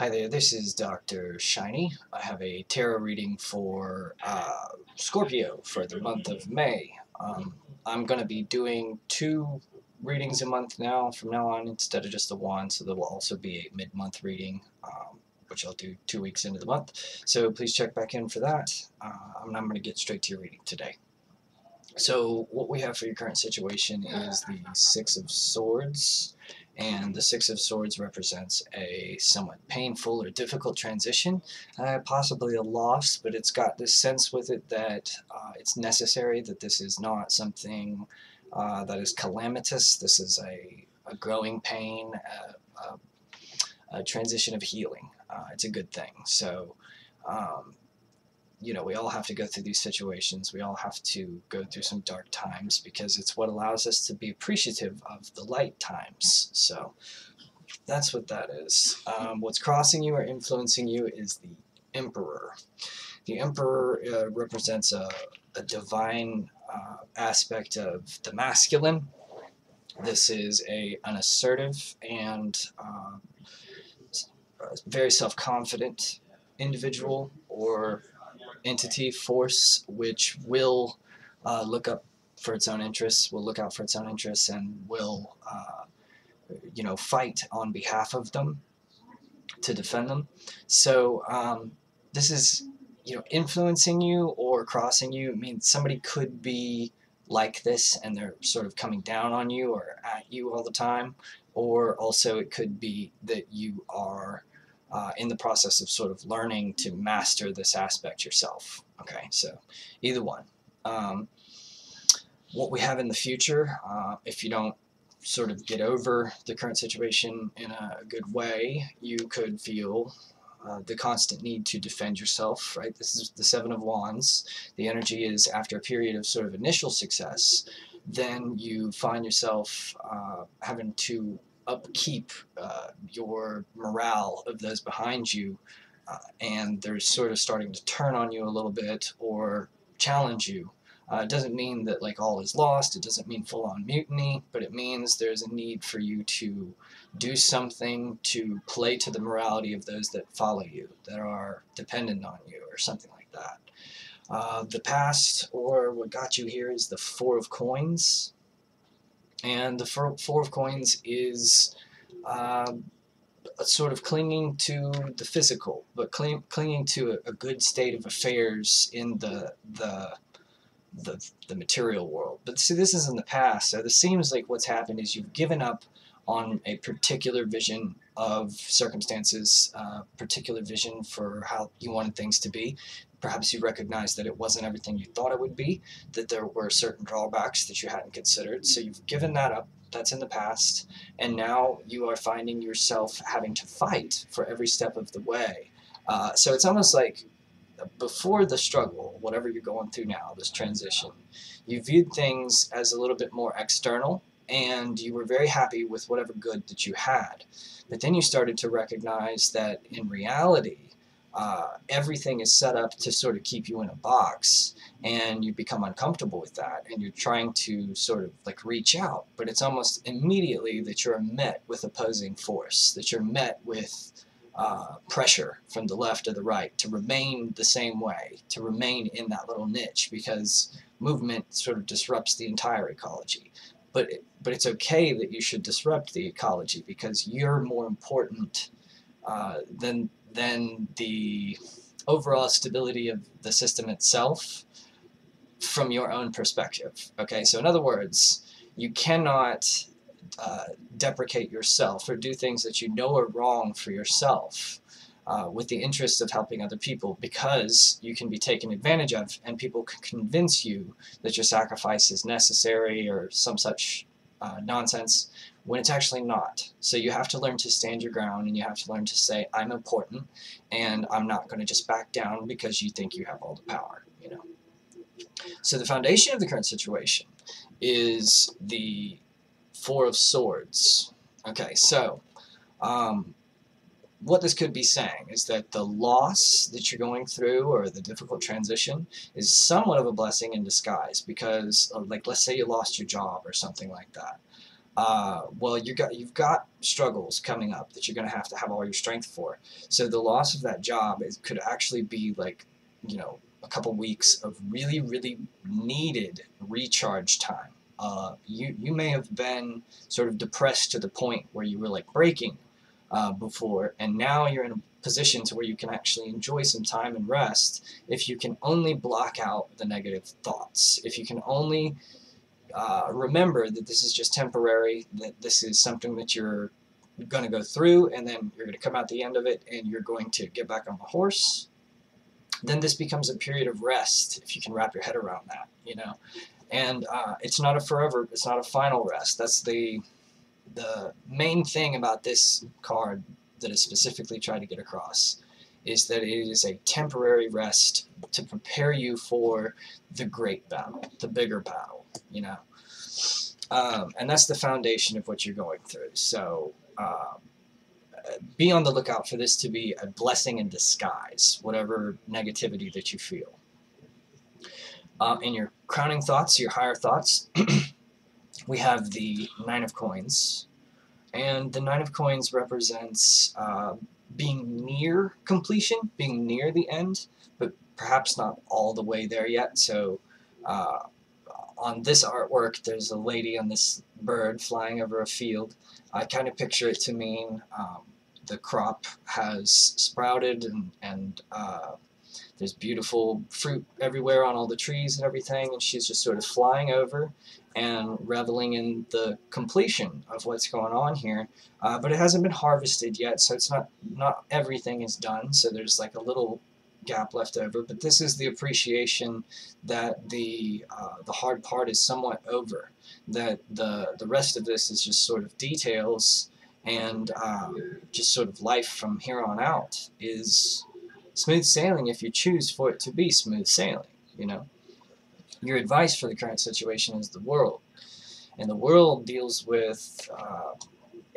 Hi there, this is Dr. Shiny. I have a tarot reading for Scorpio for the month of May. I'm going to be doing 2 readings a month now from now on instead of just the one, so there will also be a mid-month reading, which I'll do 2 weeks into the month. So please check back in for that. I'm going to get straight to your reading today. So what we have for your current situation is the Six of Swords, and the Six of Swords represents a somewhat painful or difficult transition, possibly a loss, but it's got this sense with it that it's necessary, that this is not something that is calamitous. This is a growing pain, a transition of healing. It's a good thing. So we all have to go through these situations. We all have to go through some dark times because it's what allows us to be appreciative of the light times. So that's what that is. What's crossing you or influencing you is the Emperor. The Emperor represents a divine aspect of the masculine. This is an assertive and very self-confident individual or entity, force, which will look up for its own interests, will look out for its own interests, and will fight on behalf of them to defend them. So this is influencing you or crossing you. I mean, somebody could be like this and they're sort of coming down on you or at you all the time, or also it could be that you are in the process of sort of learning to master this aspect yourself. Okay, so either one. What we have in the future, if you don't sort of get over the current situation in a good way, you could feel the constant need to defend yourself, right? This is the Seven of Wands. The energy is after a period of sort of initial success, then you find yourself having to upkeep your morale of those behind you, and they're sort of starting to turn on you a little bit or challenge you. It doesn't mean that like all is lost. It doesn't mean full-on mutiny, but it means there's a need for you to do something to play to the morality of those that follow you, that are dependent on you, or something like that. The past, or what got you here, is the Four of Coins. And the Four of Coins is sort of clinging to the physical, but clinging to a good state of affairs in the material world. But see, this is in the past, so this seems like what's happened is you've given up on a particular vision of circumstances, particular vision for how you wanted things to be. Perhaps you recognized that it wasn't everything you thought it would be, that there were certain drawbacks that you hadn't considered, so you've given that up. That's in the past, and now you are finding yourself having to fight for every step of the way. So it's almost like before the struggle, whatever you're going through now, this transition, you viewed things as a little bit more external, and you were very happy with whatever good that you had. But then you started to recognize that in reality, everything is set up to sort of keep you in a box, and you become uncomfortable with that, and you're trying to sort of like reach out, but it's almost immediately that you're met with opposing force, that you're met with pressure from the left or the right to remain the same way, to remain in that little niche, because movement sort of disrupts the entire ecology. But it's okay that you should disrupt the ecology, because you're more important than the overall stability of the system itself from your own perspective. Okay, so in other words, you cannot deprecate yourself or do things that you know are wrong for yourself with the interest of helping other people, because you can be taken advantage of and people can convince you that your sacrifice is necessary or some such nonsense when it's actually not. So you have to learn to stand your ground, and you have to learn to say, I'm important, and I'm not going to just back down because you think you have all the power. So the foundation of the current situation is the Four of Swords. Okay, so what this could be saying is that the loss that you're going through, or the difficult transition, is somewhat of a blessing in disguise, because like, let's say you lost your job or something like that. well, you've got struggles coming up that you're going to have all your strength for. So the loss of that job could actually be like, a couple weeks of really, really needed recharge time. You may have been sort of depressed to the point where you were like breaking before, and now you're in a position to where you can actually enjoy some time and rest if you can only block out the negative thoughts, if you can only remember that this is just temporary, that this is something that you're going to go through, and then you're going to come out the end of it and you're going to get back on the horse. Then this becomes a period of rest, if you can wrap your head around that, and it's not a forever, it's not a final rest. That's the main thing about this card that is specifically trying to get across, is that it is a temporary rest to prepare you for the great battle, the bigger battle, and that's the foundation of what you're going through. So be on the lookout for this to be a blessing in disguise, whatever negativity that you feel. In your crowning thoughts, your higher thoughts, we have the Nine of Coins. And the Nine of Coins represents being near completion, being near the end, but perhaps not all the way there yet. So on this artwork, there's a lady on this bird flying over a field. I kind of picture it to mean the crop has sprouted, and there's beautiful fruit everywhere on all the trees and everything, and she's just sort of flying over and reveling in the completion of what's going on here. But it hasn't been harvested yet, so it's not everything is done, so there's like a little gap left over. But this is the appreciation that the hard part is somewhat over, that the rest of this is just sort of details, and just sort of life from here on out is smooth sailing if you choose for it to be smooth sailing. Your advice for the current situation is the world, and the world deals with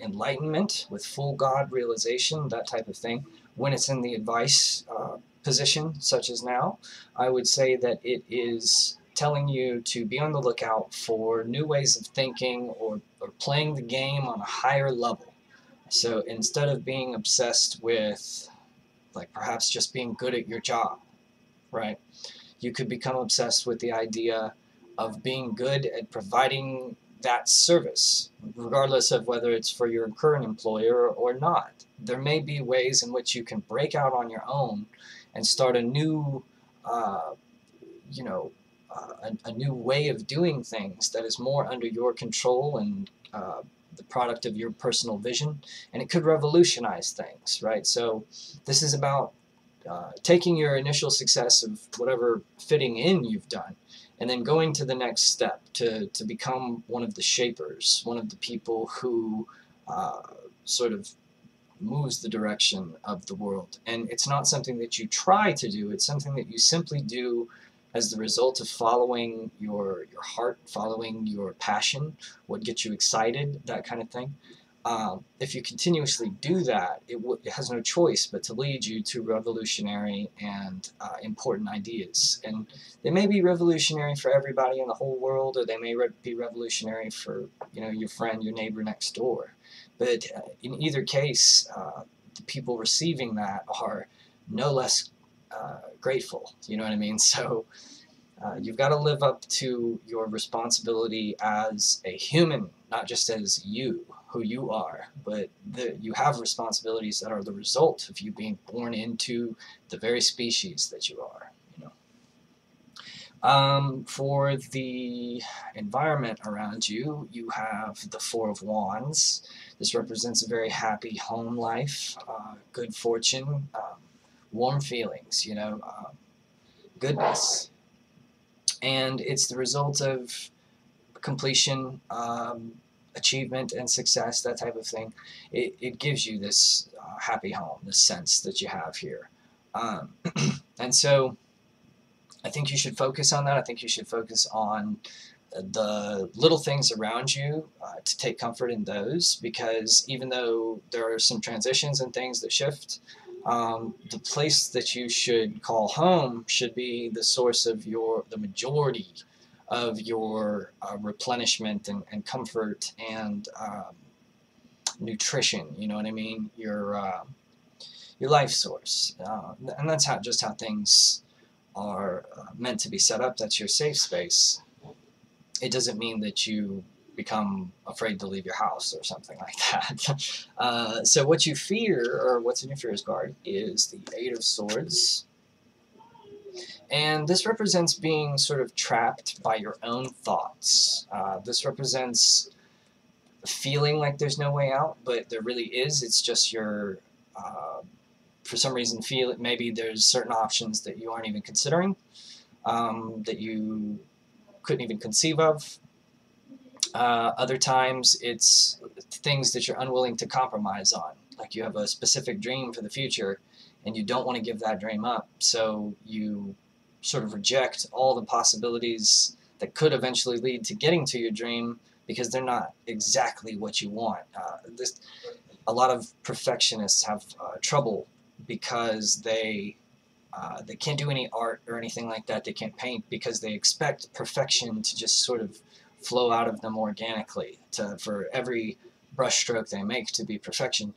enlightenment, with full God realization, that type of thing. When it's in the advice position, such as now, I would say that it is telling you to be on the lookout for new ways of thinking, or playing the game on a higher level. So instead of being obsessed with, like, perhaps just being good at your job, right? You could become obsessed with the idea of being good at providing that service, regardless of whether it's for your current employer or not. There may be ways in which you can break out on your own and start a new, a new way of doing things that is more under your control and the product of your personal vision, and it could revolutionize things, right? So this is about taking your initial success of whatever fitting in you've done, and then going to the next step to become one of the shapers, one of the people who sort of moves the direction of the world. And it's not something that you try to do, it's something that you simply do as the result of following your heart, following your passion, what gets you excited, that kind of thing. If you continuously do that, it has no choice but to lead you to revolutionary and important ideas. And they may be revolutionary for everybody in the whole world, or they may be revolutionary for your friend, your neighbor next door. But in either case, the people receiving that are no less grateful. You know what I mean? So you've got to live up to your responsibility as a human, not just as you, who you are, but you have responsibilities that are the result of you being born into the very species that you are. For the environment around you, you have the Four of Wands. This represents a very happy home life, good fortune, warm feelings, goodness. And it's the result of completion, achievement and success, that type of thing. It gives you this happy home, this sense that you have here. And so I think you should focus on that. I think you should focus on the little things around you, to take comfort in those, because even though there are some transitions and things that shift, the place that you should call home should be the source of the majority of your replenishment and comfort and nutrition. You know what I mean? Your life source, and that's just how things are meant to be set up. That's your safe space. It doesn't mean that you become afraid to leave your house or something like that. So what you fear, or what's in your fears card, is the Eight of Swords. And this represents being sort of trapped by your own thoughts. This represents feeling like there's no way out, but there really is. It's just your, for some reason, feel it. Maybe there's certain options that you aren't even considering, that you couldn't even conceive of. Other times it's things that you're unwilling to compromise on. Like you have a specific dream for the future and you don't want to give that dream up, so you sort of reject all the possibilities that could eventually lead to getting to your dream because they're not exactly what you want. A lot of perfectionists have trouble because they can't do any art or anything like that. They can't paint because they expect perfection to just sort of flow out of them organically, for every brushstroke they make to be perfection.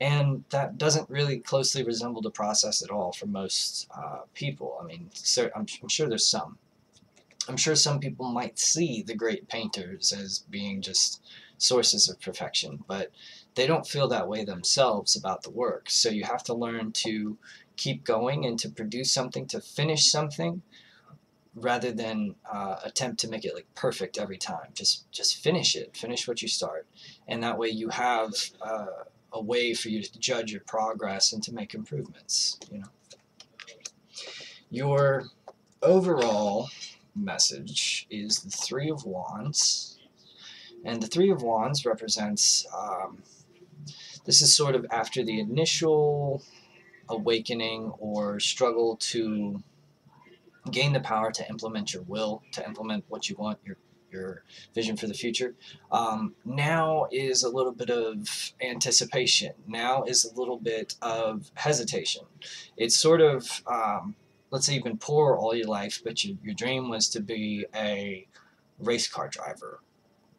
And that doesn't really closely resemble the process at all for most people. I mean, I'm sure there's some. I'm sure some people might see the great painters as being just sources of perfection, but they don't feel that way themselves about the work. So you have to learn to keep going and to produce something, to finish something, rather than attempt to make it like perfect every time. Just finish it. Finish what you start, and that way you have a way for you to judge your progress and to make improvements. You know, your overall message is the Three of Wands, and the Three of Wands represents this is sort of after the initial awakening or struggle to gain the power to implement your will, to implement what you want, your vision for the future. Now is a little bit of anticipation. Now is a little bit of hesitation. It's sort of, let's say you've been poor all your life, but your dream was to be a race car driver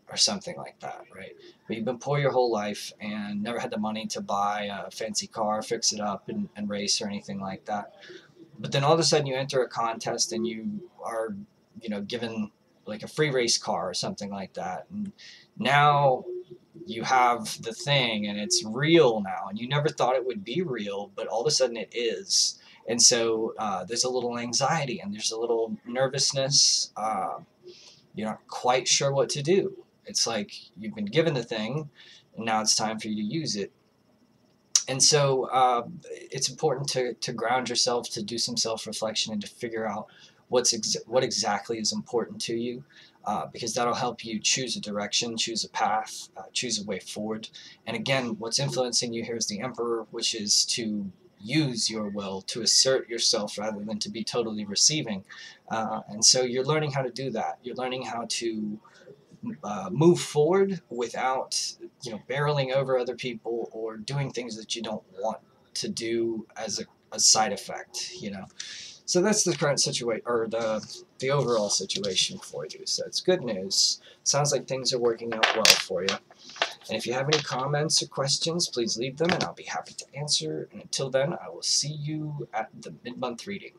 or something like that, right? But you've been poor your whole life and never had the money to buy a fancy car, fix it up, and race or anything like that. But then all of a sudden you enter a contest and you are, given like a free race car or something like that. And now you have the thing and it's real now, and you never thought it would be real, but all of a sudden it is. And so there's a little anxiety and there's a little nervousness. You're not quite sure what to do. It's like you've been given the thing and now it's time for you to use it. And so it's important to ground yourself, to do some self-reflection, and to figure out what exactly is important to you, because that'll help you choose a direction, choose a path, choose a way forward. And again, what's influencing you here is the Emperor, which is to use your will, to assert yourself rather than to be totally receiving. And so you're learning how to do that. You're learning how to move forward without, barreling over other people or doing things that you don't want to do as a side effect, So that's the current situation, or the overall situation for you. So it's good news. Sounds like things are working out well for you. And if you have any comments or questions, please leave them and I'll be happy to answer. And until then, I will see you at the mid-month reading.